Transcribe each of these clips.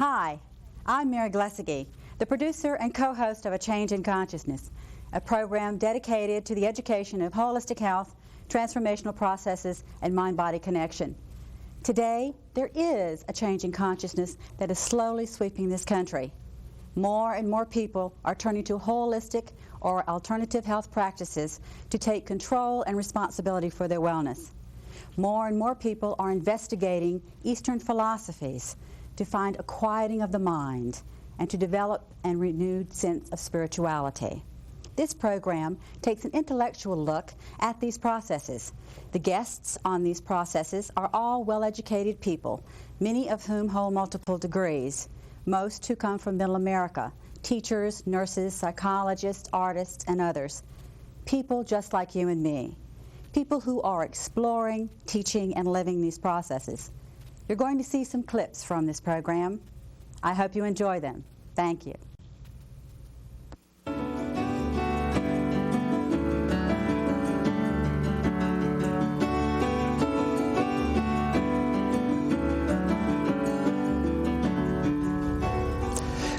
Hi, I'm Mary Glessigy, the producer and co-host of A Change in Consciousness, a program dedicated to the education of holistic health, transformational processes, and mind-body connection. Today, there is a change in consciousness that is slowly sweeping this country. More and more people are turning to holistic or alternative health practices to take control and responsibility for their wellness. More and more people are investigating Eastern philosophies to find a quieting of the mind and to develop a renewed sense of spirituality. This program takes an intellectual look at these processes. The guests on these processes are all well-educated people, many of whom hold multiple degrees, most who come from Middle America, teachers, nurses, psychologists, artists, and others. People just like you and me. People who are exploring, teaching, and living these processes. You're going to see some clips from this program. I hope you enjoy them. Thank you.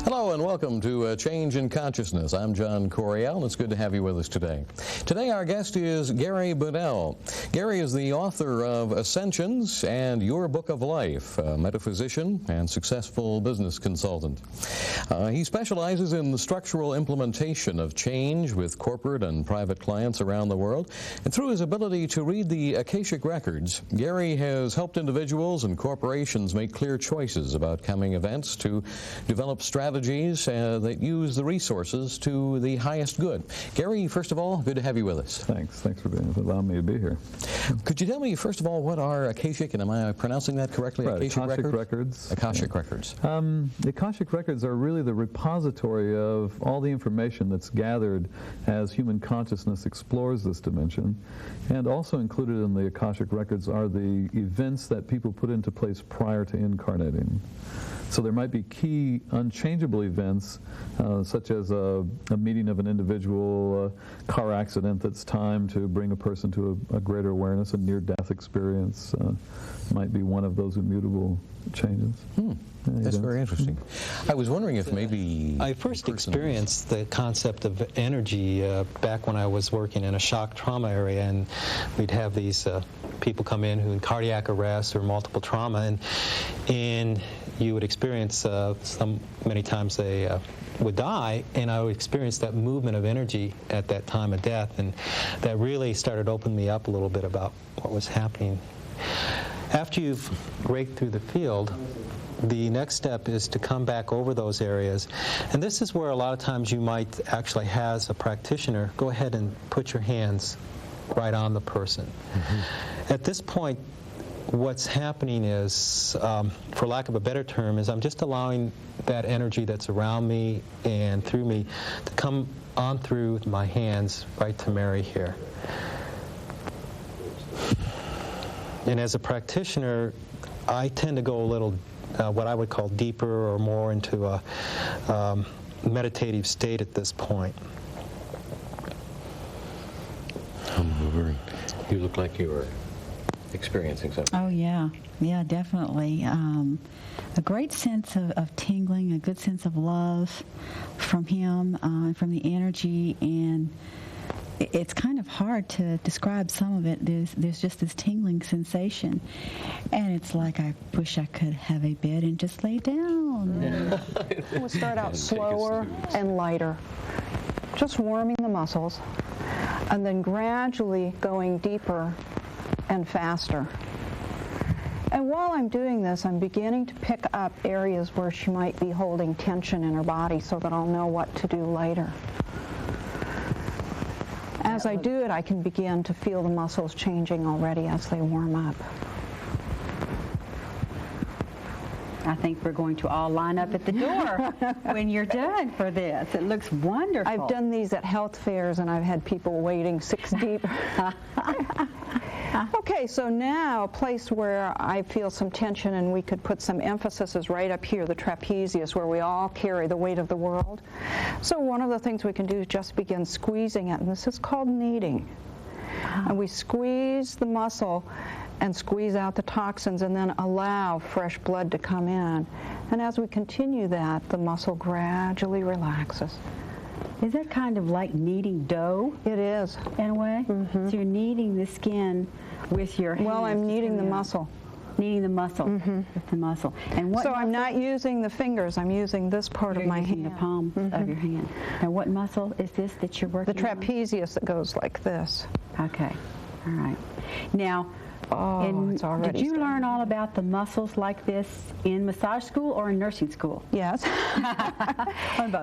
Hello and welcome to A Change in Consciousness. I'm John Coryell, and it's good to have you with us today. Today our guest is Gary Bunnell. Gary is the author of Ascensions and Your Book of Life, a metaphysician and successful business consultant. He specializes in the structural implementation of change with corporate and private clients around the world. And through his ability to read the Akashic Records, Gary has helped individuals and corporations make clear choices about coming events to develop strategies that use the resources to the highest good. Gary, first of all, good to have you with us. Thanks for allowing me to be here. Could you tell me, first of all, what are Akashic, and am I pronouncing that correctly? Right, Akashic Records. Akashic Records. The Akashic Records are really the repository of all the information that's gathered as human consciousness explores this dimension. And also included in the Akashic Records are the events that people put into place prior to incarnating. So there might be key unchangeable events, such as a meeting of an individual, a car accident that's timed to bring a person to a greater awareness, a near-death experience might be one of those immutable changes. That's very interesting. I was wondering if maybe... I first experienced the concept of energy back when I was working in a shock trauma area, and we'd have these people come in who had cardiac arrest or multiple trauma, and you would experience many times they would die, and I would experience that movement of energy at that time of death, and that really started opening me up a little bit about what was happening. After you've raked through the field, the next step is to come back over those areas, and this is where a lot of times you might actually, as a practitioner, go ahead and put your hands right on the person. At this point, what's happening is, for lack of a better term, is I'm just allowing that energy that's around me and through me to come on through my hands right to Mary here. And as a practitioner, I tend to go a little, what I would call deeper or more into a meditative state at this point. You look like you were experiencing something. Oh, yeah, definitely. A great sense of tingling, a good sense of love from him, from the energy, and it's kind of hard to describe some of it. There's just this tingling sensation, and it's like I wish I could have a bed and just lay down. We'll start out slower and lighter, just warming the muscles, and then gradually going deeper and faster. And while I'm doing this, I'm beginning to pick up areas where she might be holding tension in her body so that I'll know what to do later. As I do it, I can begin to feel the muscles changing already as they warm up. I think we're going to all line up at the door when you're done for this. It looks wonderful. I've done these at health fairs, and I've had people waiting 6 deep. Okay, so now a place where I feel some tension and we could put some emphasis is right up here, the trapezius, where we all carry the weight of the world. So one of the things we can do is just begin squeezing it, and this is called kneading. And we squeeze the muscle and squeeze out the toxins and then allow fresh blood to come in. And as we continue that, the muscle gradually relaxes. Is that kind of like kneading dough? It is. In a way? Mm-hmm. So you're kneading the skin with your hands? Well, I'm kneading the muscle. Kneading the muscle with the muscle. And what so I'm not using the fingers, I'm using this part of my hand. The palm of your hand. And what muscle is this that you're working The trapezius that goes like this. Okay. All right. Now, it's already did you starting. learn all about the muscles like this in massage school or in nursing school? Yes.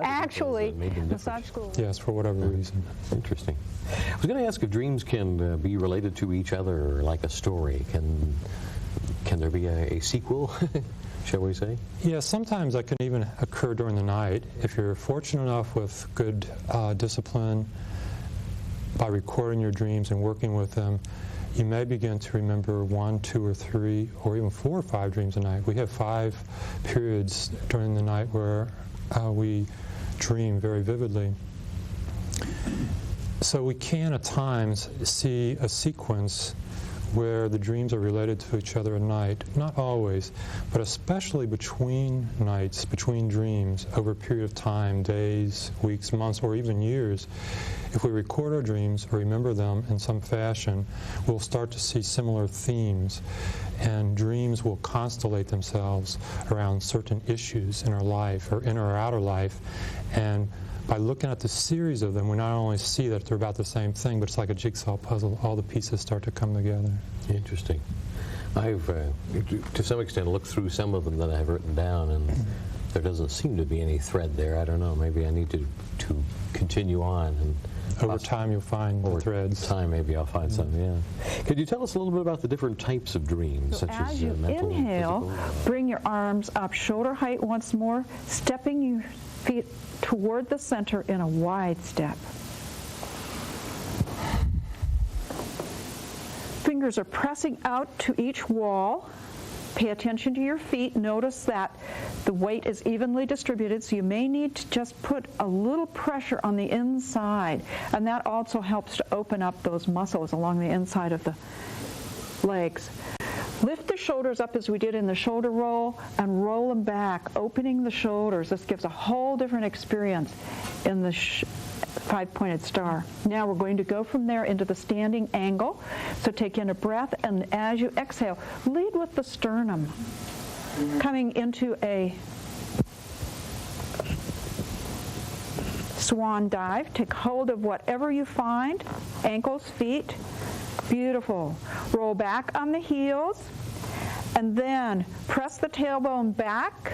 Actually, massage school. Yes, for whatever reason. Interesting. I was going to ask if dreams can be related to each other like a story. Can there be a sequel, shall we say? Yeah, sometimes that can even occur during the night. If you're fortunate enough with good discipline, by recording your dreams and working with them, you may begin to remember 1, 2, or 3, or even 4 or 5 dreams a night. We have 5 periods during the night where we dream very vividly. So we can at times see a sequence where the dreams are related to each other at night. Not always, but especially between nights, between dreams, over a period of time, days, weeks, months, or even years. If we record our dreams or remember them in some fashion, we'll start to see similar themes, and dreams will constellate themselves around certain issues in our life or in our outer life. And by looking at the series of them, we not only see that they're about the same thing, but it's like a jigsaw puzzle. All the pieces start to come together. Interesting. I've, to some extent, looked through some of them that I've written down, and there doesn't seem to be any thread there. I don't know. Maybe I need to continue on. And over time, you'll find the threads. Over time, maybe I'll find some, yeah. Could you tell us a little bit about the different types of dreams, So such as as you mental, inhale, physical? bring your arms up shoulder height once more, stepping your feet toward the center in a wide step. Fingers are pressing out to each wall. Pay attention to your feet. Notice that the weight is evenly distributed, so you may need to just put a little pressure on the inside, and that also helps to open up those muscles along the inside of the legs. Lift the shoulders up as we did in the shoulder roll and roll them back, opening the shoulders. This gives a whole different experience in the five-pointed star. Now we're going to go from there into the standing angle. So take in a breath, and as you exhale, lead with the sternum, coming into a swan dive. Take hold of whatever you find, ankles, feet. Beautiful. Roll back on the heels, and then press the tailbone back,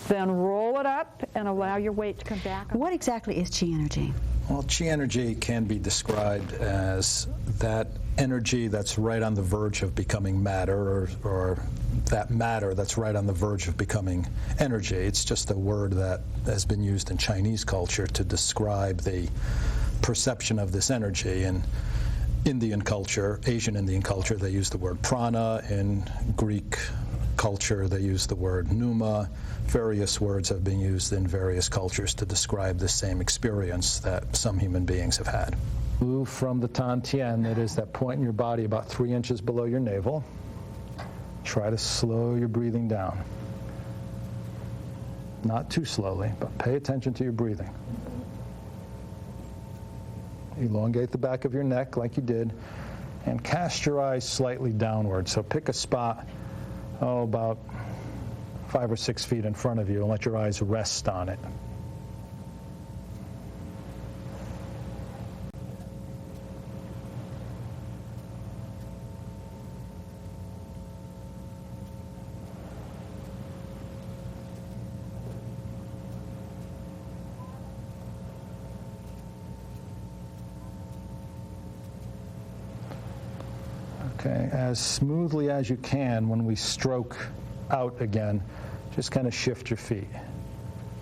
then roll it up and allow your weight to come back. What exactly is chi energy? Well, chi energy can be described as that energy that's right on the verge of becoming matter, or that matter that's right on the verge of becoming energy. It's just a word that has been used in Chinese culture to describe the perception of this energy. And Indian culture, Asian Indian culture, they use the word prana. In Greek culture, they use the word pneuma. Various words have been used in various cultures to describe the same experience that some human beings have had. Move from the Tan Tien, that is that point in your body about 3 inches below your navel. Try to slow your breathing down. Not too slowly, but pay attention to your breathing. Elongate the back of your neck like you did, and cast your eyes slightly downward. So pick a spot, about 5 or 6 feet in front of you, and let your eyes rest on it. Okay, as smoothly as you can, when we stroke out again, just kind of shift your feet.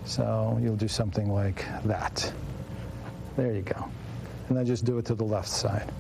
So you'll do something like that. There you go. And then just do it to the left side.